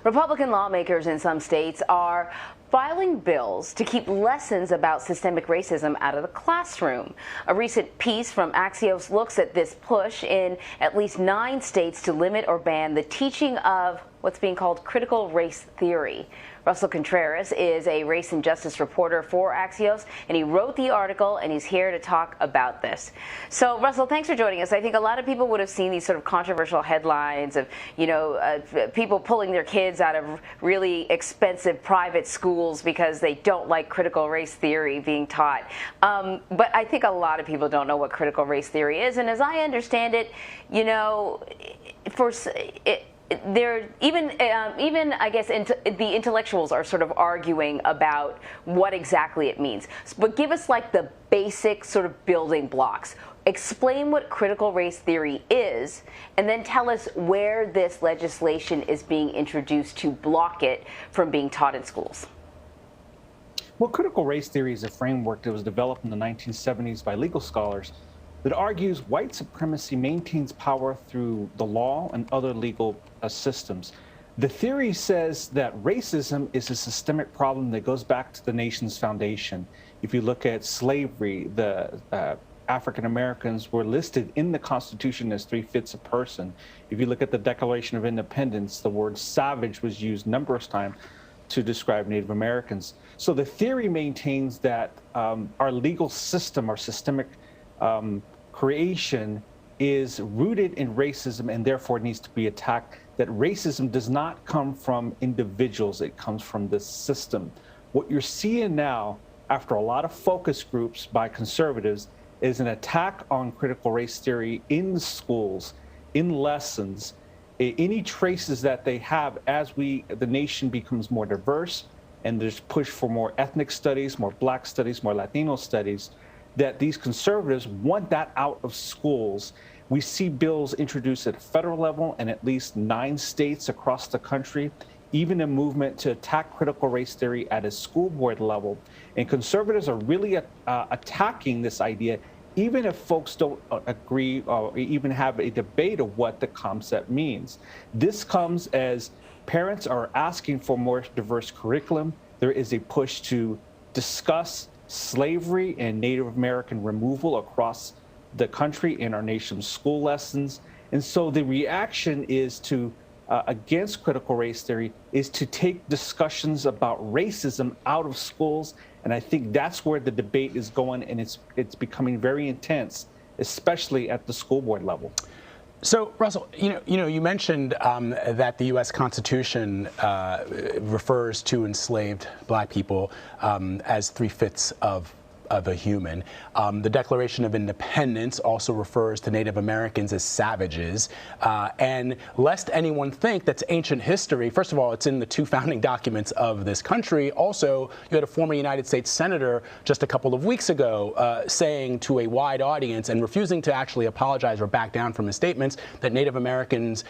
Republican lawmakers in some states are filing bills to keep lessons about systemic racism out of the classroom. A recent piece from Axios looks at this push in at least 9 states to limit or ban the teaching of what's being called critical race theory. Russell Contreras is a race and justice reporter for Axios, and he wrote the article, and he's here to talk about this. So, Russell, thanks for joining us. I think a lot of people would have seen these sort of controversial headlines of, people pulling their kids out of really expensive private schools because they don't like critical race theory being taught. But I think a lot of people don't know what critical race theory is, and as I understand it, even I guess the intellectuals are sort of arguing about what exactly it means. But give us like the basic sort of building blocks. Explain what critical race theory is, and then tell us where this legislation is being introduced to block it from being taught in schools. Well, critical race theory is a framework that was developed in the 1970s by legal scholars that argues white supremacy maintains power through the law and other legal systems. The theory says that racism is a systemic problem that goes back to the nation's foundation. If you look at slavery, the African Americans were listed in the Constitution as 3/5 a person. If you look at the Declaration of Independence, the word savage was used numerous times to describe Native Americans. So the theory maintains that our legal system, our systemic creation is rooted in racism and therefore needs to be attacked, that racism does not come from individuals, it comes from the system. What you're seeing now, after a lot of focus groups by conservatives, is an attack on critical race theory in schools, in lessons, any traces that they have as the nation becomes more diverse and there's push for more ethnic studies, more Black studies, more Latino studies, that these conservatives want that out of schools. We see bills introduced at a federal level in at least 9 states across the country, even a movement to attack critical race theory at a school board level. And conservatives are really attacking this idea, even if folks don't agree or even have a debate of what the concept means. This comes as parents are asking for more diverse curriculum. There is a push to discuss slavery and Native American removal across the country in our nation's school lessons. And so the reaction is to, against critical race theory, is to take discussions about racism out of schools. And I think that's where the debate is going, and it's becoming very intense, especially at the school board level. So, Russell, you mentioned that the U.S. Constitution refers to enslaved Black people as 3/5 of a human. The Declaration of Independence also refers to Native Americans as savages. And lest anyone think that's ancient history, first of all, it's in the 2 founding documents of this country. Also, you had a former United States Senator just a couple of weeks ago saying to a wide audience and refusing to actually apologize or back down from his statements that Native Americans'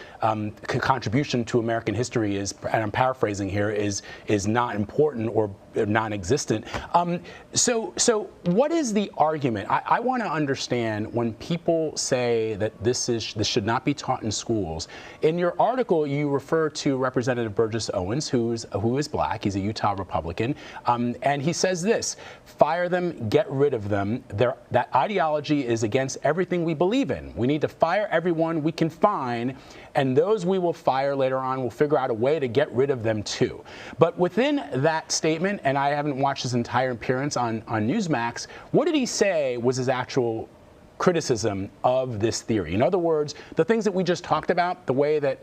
contribution to American history is, and I'm paraphrasing here, is not important or non-existent. So what is the argument? I want to understand when people say that this should not be taught in schools. In your article, you refer to Representative Burgess Owens, who is Black. He's a Utah Republican, and he says this: "Fire them, get rid of them. That ideology is against everything we believe in. We need to fire everyone we can find, and those we will fire later on will figure out a way to get rid of them too." But within that statement, and I haven't watched his entire appearance on Newsmax, what did he say was his actual criticism of this theory? In other words, the things that we just talked about, the way that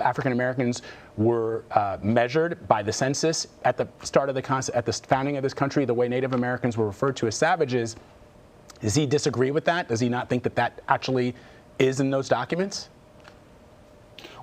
African Americans were measured by the census at the start of at the founding of this country, the way Native Americans were referred to as savages. Does he disagree with that? Does he not think that that actually is in those documents?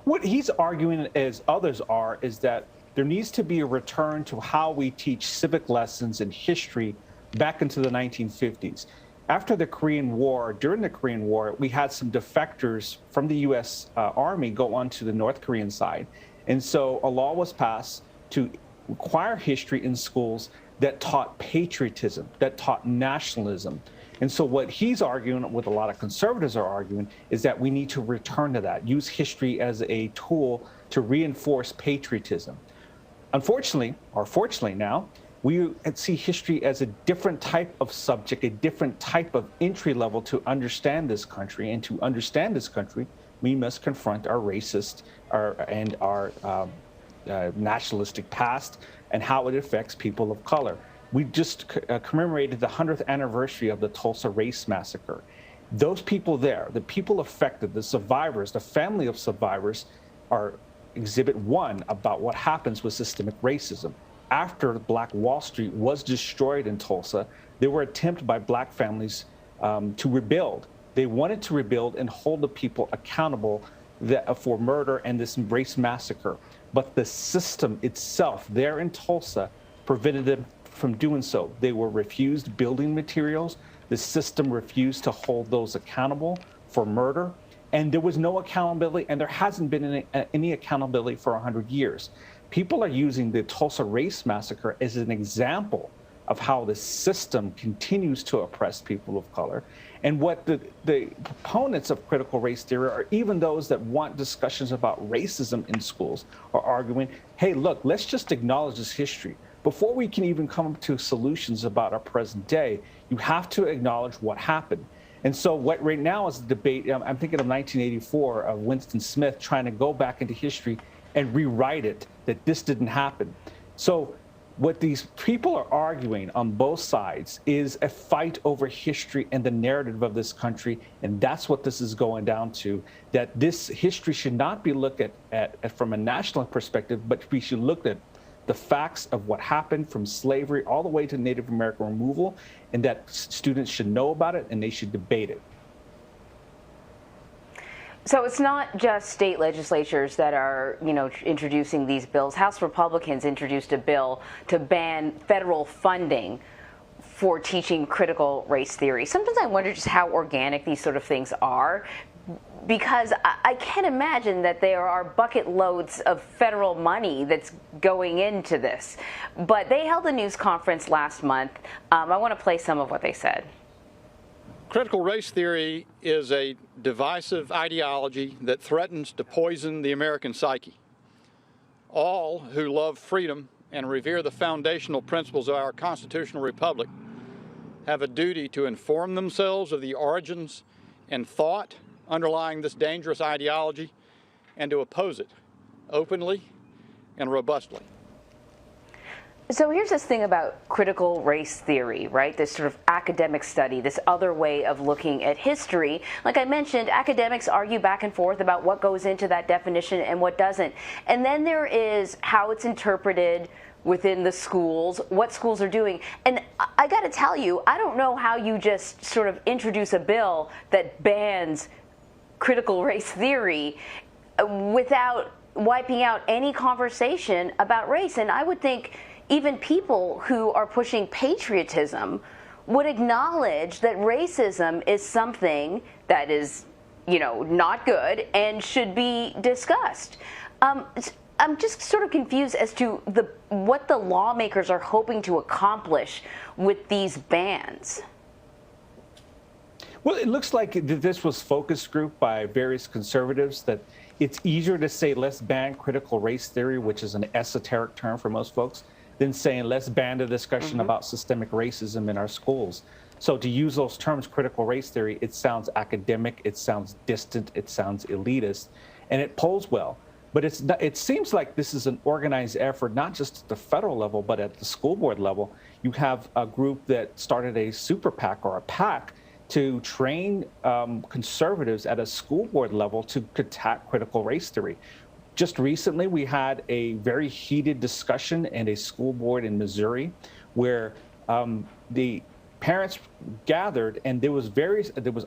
What he's arguing, as others are, is that there needs to be a return to how we teach civic lessons and history back into the 1950s. After the Korean War, during the Korean War, we had some defectors from the U.S. Army go onto the North Korean side. And so a law was passed to require history in schools that taught patriotism, that taught nationalism. And so what he's arguing, what a lot of conservatives are arguing, is that we need to return to that, use history as a tool to reinforce patriotism. Unfortunately, or fortunately now, we see history as a different type of subject, a different type of entry level to understand this country. And to understand this country, we must confront our racist and our nationalistic past and how it affects people of color. We just commemorated the 100th anniversary of the Tulsa Race Massacre. Those people there, the people affected, the survivors, the family of survivors, are Exhibit 1 about what happens with systemic racism. After Black Wall Street was destroyed in Tulsa, there were attempts by Black families to rebuild. They wanted to rebuild and hold the people accountable for murder and this race massacre. But the system itself there in Tulsa prevented them from doing so. They were refused building materials. The system refused to hold those accountable for murder. And there was no accountability, and there hasn't been any accountability for 100 years. People are using the Tulsa Race Massacre as an example of how the system continues to oppress people of color. And what the proponents of critical race theory, or even those that want discussions about racism in schools, are arguing, hey, look, let's just acknowledge this history. Before we can even come to solutions about our present day, you have to acknowledge what happened. And so what right now is the debate, I'm thinking of 1984, of Winston Smith trying to go back into history and rewrite it, that this didn't happen. So what these people are arguing on both sides is a fight over history and the narrative of this country. And that's what this is going down to, that this history should not be looked at from a national perspective, but we should look at the facts of what happened from slavery all the way to Native American removal, and that students should know about it and they should debate it. So it's not just state legislatures that are, introducing these bills. House Republicans introduced a bill to ban federal funding for teaching critical race theory. Sometimes I wonder just how organic these sort of things are, because I can't imagine that there are bucket loads of federal money that's going into this. But they held a news conference last month. I want to play some of what they said. Critical race theory is a divisive ideology that threatens to poison the American psyche. All who love freedom and revere the foundational principles of our constitutional republic have a duty to inform themselves of the origins and thought underlying this dangerous ideology and to oppose it openly and robustly. So here's this thing about critical race theory, right? This sort of academic study, this other way of looking at history. Like I mentioned, academics argue back and forth about what goes into that definition and what doesn't. And then there is how it's interpreted within the schools, what schools are doing. And I got to tell you, I don't know how you just sort of introduce a bill that bans critical race theory without wiping out any conversation about race. And I would think even people who are pushing patriotism would acknowledge that racism is something that is, not good and should be discussed. I'm just sort of confused as to what the lawmakers are hoping to accomplish with these bans. Well, it looks like this was focus group by various conservatives, that it's easier to say let's ban critical race theory, which is an esoteric term for most folks, than saying let's ban the discussion about systemic racism in our schools. So to use those terms, critical race theory, it sounds academic, it sounds distant, it sounds elitist, and it polls well. But it seems like this is an organized effort, not just at the federal level, but at the school board level. You have a group that started a super PAC or a PAC to train conservatives at a school board level to attack critical race theory. Just recently, we had a very heated discussion in a school board in Missouri where the parents gathered, and there was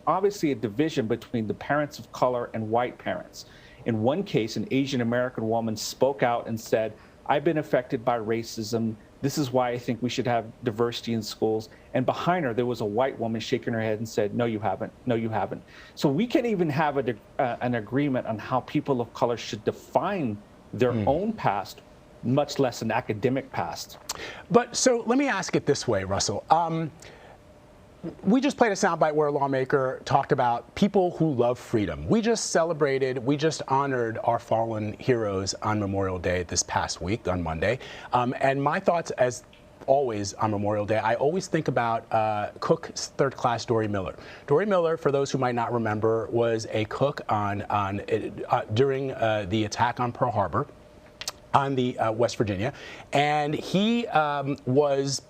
obviously a division between the parents of color and white parents. In one case, an Asian American woman spoke out and said, I've been affected by racism. This is why I think we should have diversity in schools. And behind her, there was a white woman shaking her head and said, no, you haven't. No, you haven't. So we can even have an agreement on how people of color should define their own past, much less an academic past. But so let me ask it this way, Russell. We just played a soundbite where a lawmaker talked about people who love freedom. We just honored our fallen heroes on Memorial Day this past week, on Monday. And my thoughts, as always on Memorial Day, I always think about cook third class Dory Miller. Dory Miller, for those who might not remember, was a cook during the attack on Pearl Harbor on the West Virginia, and he was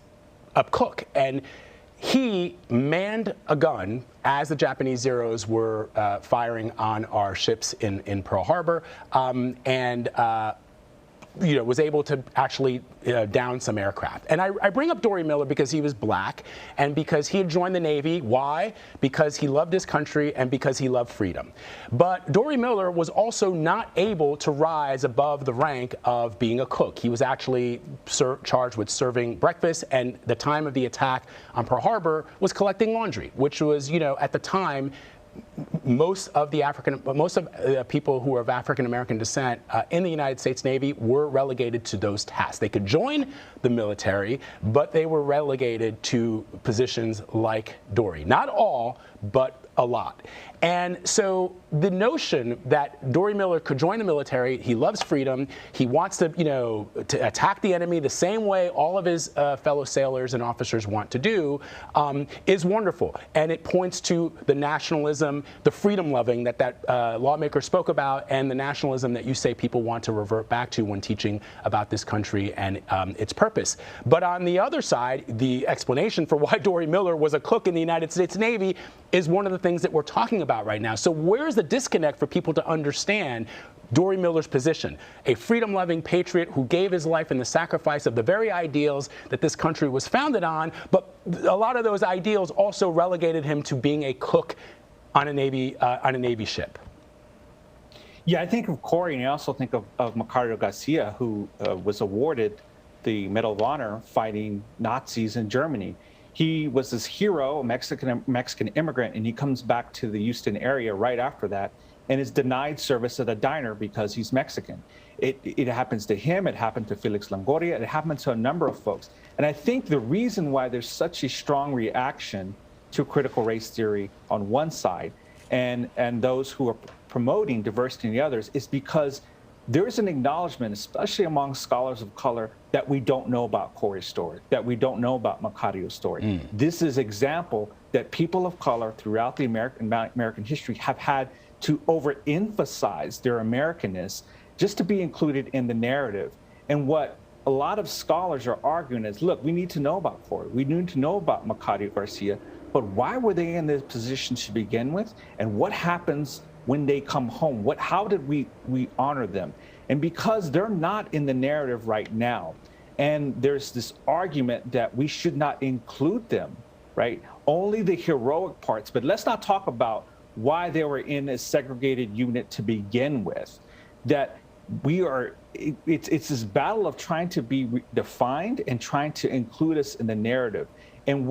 a cook, and he manned a gun as the Japanese Zeros were firing on our ships in Pearl Harbor, and was able to actually down some aircraft. And I bring up Dory Miller because he was black and because he had joined the Navy. Why? Because he loved his country and because he loved freedom. But Dory Miller was also not able to rise above the rank of being a cook. He was actually charged with serving breakfast, and the time of the attack on Pearl Harbor was collecting laundry, which was, at the time, most of people who are of African American descent in the United States Navy were relegated to those tasks. They could join the military, but they were relegated to positions like Dory. Not all, but a lot. And so the notion that Dory Miller could join the military, he loves freedom, he wants to, to attack the enemy the same way all of his fellow sailors and officers want to do, is wonderful. And it points to the nationalism, the freedom loving that lawmaker spoke about, and the nationalism that you say people want to revert back to when teaching about this country and its purpose. But on the other side, the explanation for why Dory Miller was a cook in the United States Navy is one of the things that we're talking about right now. So where's the disconnect for people to understand Dory Miller's position? A freedom-loving patriot who gave his life in the sacrifice of the very ideals that this country was founded on, but a lot of those ideals also relegated him to being a cook on a Navy ship. Yeah, I think of Corey, and I also think of Macario Garcia, who was awarded the Medal of Honor fighting Nazis in Germany. He was this hero, a Mexican immigrant, and he comes back to the Houston area right after that and is denied service at a diner because he's Mexican. It happens to him, it happened to Felix Longoria, it happened to a number of folks. And I think the reason why there's such a strong reaction to critical race theory on one side and those who are promoting diversity in the others is because there's an acknowledgement, especially among scholars of color, that we don't know about Corey's story, that we don't know about Macario's story. This is example that people of color throughout the American history have had to overemphasize their Americanness just to be included in the narrative. And what a lot of scholars are arguing is, look, we need to know about Corey, we need to know about Macario Garcia, but why were they in this position to begin with? And what happens when they come home? How did we honor them? And because they're not in the narrative right now, and there's this argument that we should not include them, right? Only the heroic parts, but let's not talk about why they were in a segregated unit to begin with. That it's this battle of trying to be defined and trying to include us in the narrative. And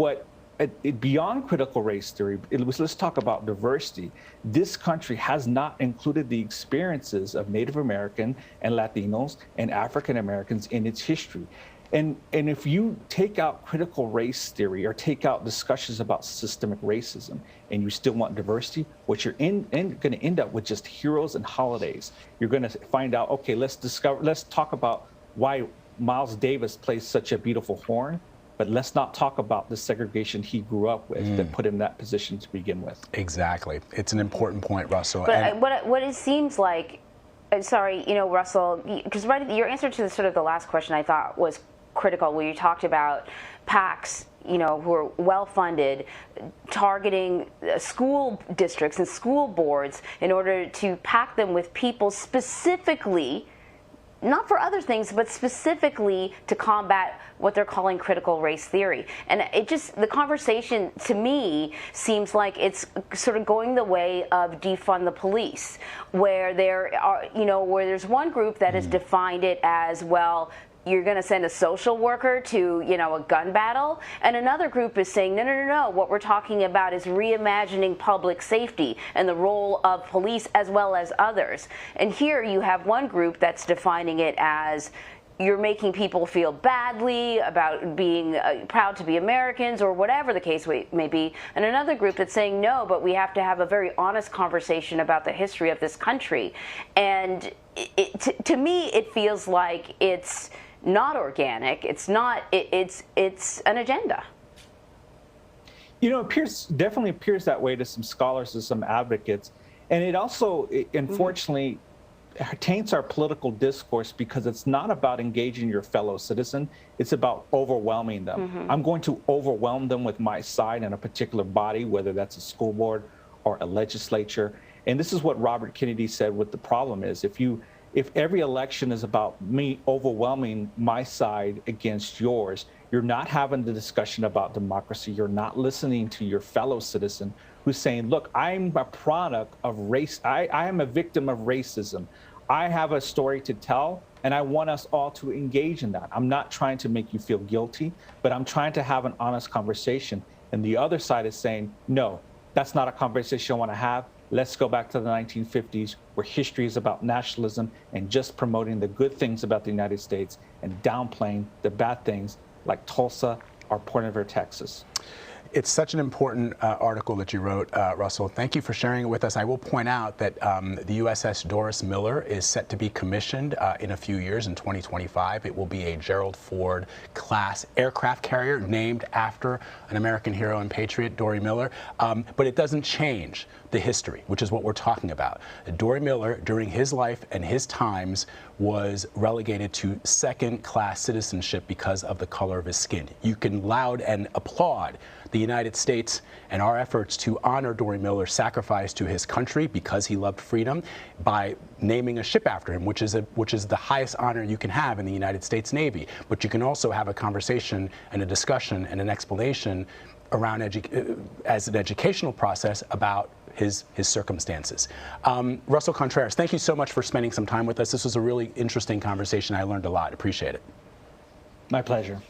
beyond critical race theory, let's talk about diversity. This country has not included the experiences of Native American and Latinos and African Americans in its history. And if you take out critical race theory or take out discussions about systemic racism and you still want diversity, what you're going to end up with just heroes and holidays. You're going to find out, okay, let's talk about why Miles Davis plays such a beautiful horn. But let's not talk about the segregation he grew up with that put him in that position to begin with. Exactly. It's an important point, Russell. But what it seems like, sorry, Russell, because your answer to sort of the last question I thought was critical, where you talked about PACs, who are well-funded, targeting school districts and school boards in order to pack them with people specifically, not for other things, but specifically to combat what they're calling critical race theory. And the conversation to me seems like it's sort of going the way of defund the police, where where there's one group that has defined it as, well, you're going to send a social worker to, a gun battle. And another group is saying, no. What we're talking about is reimagining public safety and the role of police as well as others. And here you have one group that's defining it as, you're making people feel badly about being proud to be Americans or whatever the case may be, and another group that's saying no, but we have to have a very honest conversation about the history of this country. And to me, it feels like it's not organic. It's not. It's an agenda. You know, definitely appears that way to some scholars and some advocates, and it also, unfortunately, taints our political discourse because it's not about engaging your fellow citizen. It's about overwhelming them. I'm going to overwhelm them with my side in a particular body, whether that's a school board or a legislature. And this is what Robert Kennedy said what the problem is. If every election is about me overwhelming my side against yours, you're not having the discussion about democracy. You're not listening to your fellow citizen who's saying, look, I'm a product of race. I am a victim of racism. I have a story to tell, and I want us all to engage in that. I'm not trying to make you feel guilty, but I'm trying to have an honest conversation. And the other side is saying, no, that's not a conversation I want to have. Let's go back to the 1950s, where history is about nationalism and just promoting the good things about the United States and downplaying the bad things like Tulsa or Point Reyes, Texas. It's such an important article that you wrote, Russell. Thank you for sharing it with us. I will point out that the USS Doris Miller is set to be commissioned in a few years, in 2025. It will be a Gerald Ford class aircraft carrier named after an American hero and patriot, Dory Miller. But it doesn't change the history, which is what we're talking about. Dory Miller, during his life and his times, was relegated to second-class citizenship because of the color of his skin. You can laud and applaud the United States and our efforts to honor Dory Miller's sacrifice to his country because he loved freedom by naming a ship after him, which is the highest honor you can have in the United States Navy. But you can also have a conversation and a discussion and an explanation around as an educational process about his circumstances. Russell Contreras, thank you so much for spending some time with us. This was a really interesting conversation. I learned a lot. Appreciate it. My pleasure.